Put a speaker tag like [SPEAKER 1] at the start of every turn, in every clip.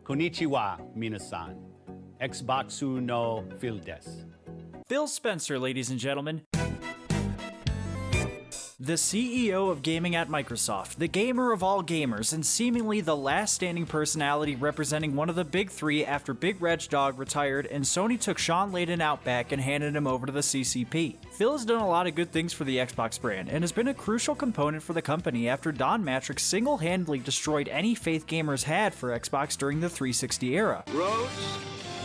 [SPEAKER 1] Konnichiwa, minasan. Xboxu no Phil desu.
[SPEAKER 2] Phil Spencer, ladies and gentlemen. The CEO of gaming at Microsoft, the gamer of all gamers, and seemingly the last standing personality representing one of the big three after Big Reg Dog retired and Sony took Sean Layden out back and handed him over to the CCP. Phil has done a lot of good things for the Xbox brand and has been a crucial component for the company after Don Matrix single-handedly destroyed any faith gamers had for Xbox during the 360 era.
[SPEAKER 3] Roads?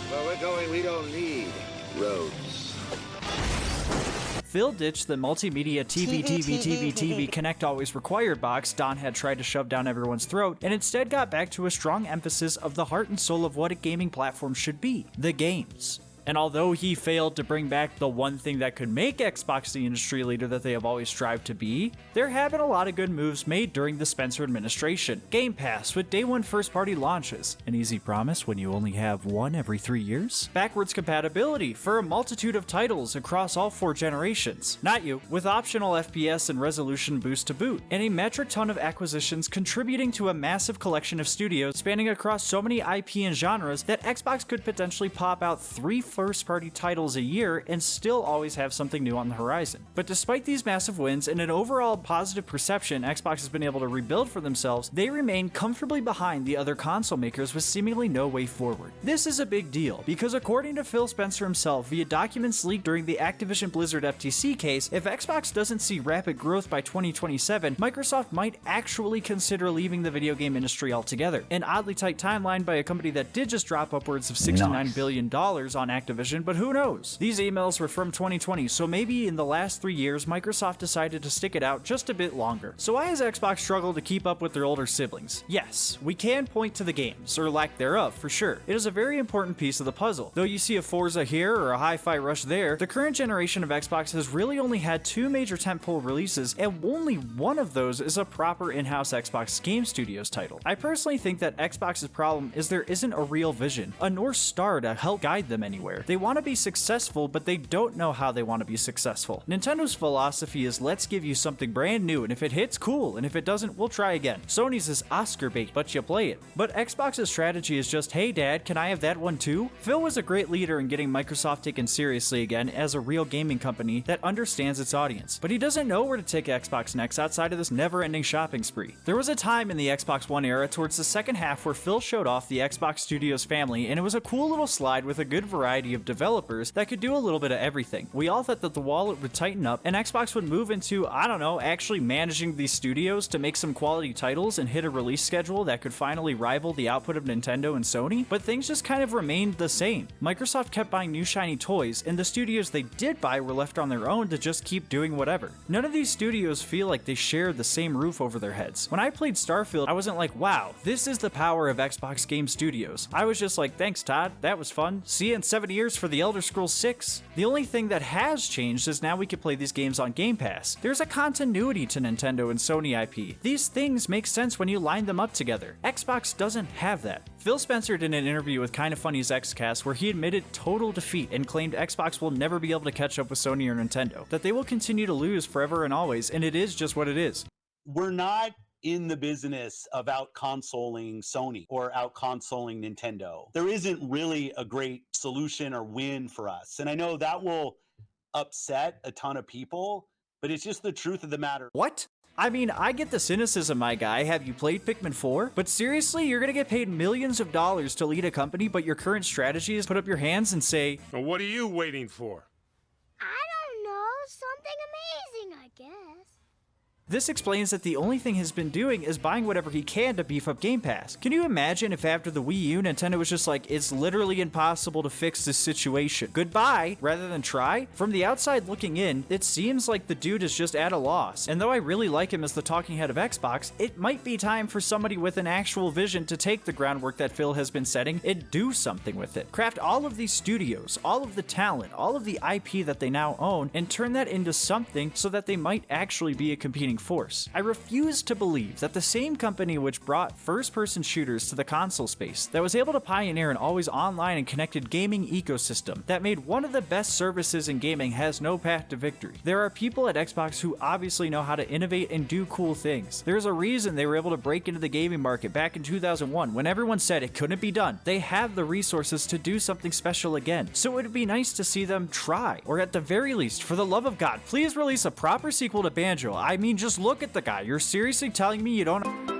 [SPEAKER 3] Where we're going, we don't need roads.
[SPEAKER 2] Phil ditched the multimedia TV Connect Always Required box Don had tried to shove down everyone's throat, and instead got back to a strong emphasis of the heart and soul of what a gaming platform should be, the games. And although he failed to bring back the one thing that could make Xbox the industry leader that they have always strived to be, there have been a lot of good moves made during the Spencer administration. Game Pass with day one first-party launches, an easy promise when you only have one every 3 years. Backwards compatibility for a multitude of titles across all 4 generations. Not you, with optional FPS and resolution boost to boot, and a metric ton of acquisitions contributing to a massive collection of studios spanning across so many IP and genres that Xbox could potentially pop out 3 first-party titles a year and still always have something new on the horizon. But despite these massive wins and an overall positive perception Xbox has been able to rebuild for themselves, they remain comfortably behind the other console makers with seemingly no way forward. This is a big deal, because according to Phil Spencer himself via documents leaked during the Activision Blizzard FTC case, if Xbox doesn't see rapid growth by 2027, Microsoft might actually consider leaving the video game industry altogether. An oddly tight timeline by a company that did just drop upwards of $69 billion on Activision, but who knows? These emails were from 2020, so maybe in the last 3 years, Microsoft decided to stick it out just a bit longer. So why has Xbox struggled to keep up with their older siblings? Yes, we can point to the games, or lack thereof, for sure. It is a very important piece of the puzzle. Though you see a Forza here or a Hi-Fi Rush there, the current generation of Xbox has really only had 2 major tentpole releases, and only one of those is a proper in-house Xbox Game Studios title. I personally think that Xbox's problem is there isn't a real vision, a North Star to help guide them anywhere. They want to be successful, but they don't know how they want to be successful. Nintendo's philosophy is let's give you something brand new, and if it hits, cool, and if it doesn't, we'll try again. Sony's is Oscar bait, but you play it. But Xbox's strategy is just, hey dad, can I have that one too? Phil was a great leader in getting Microsoft taken seriously again as a real gaming company that understands its audience, but he doesn't know where to take Xbox next outside of this never-ending shopping spree. There was a time in the Xbox One era towards the second half where Phil showed off the Xbox Studios family, and it was a cool little slide with a good variety of developers that could do a little bit of everything. We all thought that the wallet would tighten up and Xbox would move into, I don't know, actually managing these studios to make some quality titles and hit a release schedule that could finally rival the output of Nintendo and Sony, but things just kind of remained the same. Microsoft kept buying new shiny toys, and the studios they did buy were left on their own to just keep doing whatever. None of these studios feel like they share the same roof over their heads. When I played Starfield, I wasn't like, wow, this is the power of Xbox Game Studios. I was just like, thanks Todd, that was fun. See you in 7 years for The Elder Scrolls 6. The only thing that has changed is now we can play these games on Game Pass. There's a continuity to Nintendo and Sony IP. These things make sense when you line them up together. Xbox doesn't have that. Phil Spencer did an interview with Kinda Funny's Xcast where he admitted total defeat and claimed Xbox will never be able to catch up with Sony or Nintendo, that they will continue to lose forever and always, and it is just what it is.
[SPEAKER 1] We're not in the business of out-consoling Sony or out-consoling Nintendo. There isn't really a great solution or win for us. And I know that will upset a ton of people, but it's just the truth of the matter.
[SPEAKER 2] What? I mean, I get the cynicism, my guy. Have you played Pikmin 4? But seriously, you're gonna get paid millions of dollars to lead a company, but your current strategy is put up your hands and say,
[SPEAKER 4] well, what are you waiting for?
[SPEAKER 5] I don't know. Something amazing, I guess.
[SPEAKER 2] This explains that the only thing he's been doing is buying whatever he can to beef up Game Pass. Can you imagine if after the Wii U, Nintendo was just like, it's literally impossible to fix this situation. Goodbye, rather than try? From the outside looking in, it seems like the dude is just at a loss. And though I really like him as the talking head of Xbox, it might be time for somebody with an actual vision to take the groundwork that Phil has been setting and do something with it. Craft all of these studios, all of the talent, all of the IP that they now own, and turn that into something so that they might actually be a competing force. I refuse to believe that the same company which brought first-person shooters to the console space, that was able to pioneer an always online and connected gaming ecosystem, that made one of the best services in gaming, has no path to victory. There are people at Xbox who obviously know how to innovate and do cool things. There's a reason they were able to break into the gaming market back in 2001 when everyone said it couldn't be done. They have the resources to do something special again. So it would be nice to see them try, or at the very least, for the love of God, please release a proper sequel to Banjo. I mean, just look at the guy. You're seriously telling me you don't...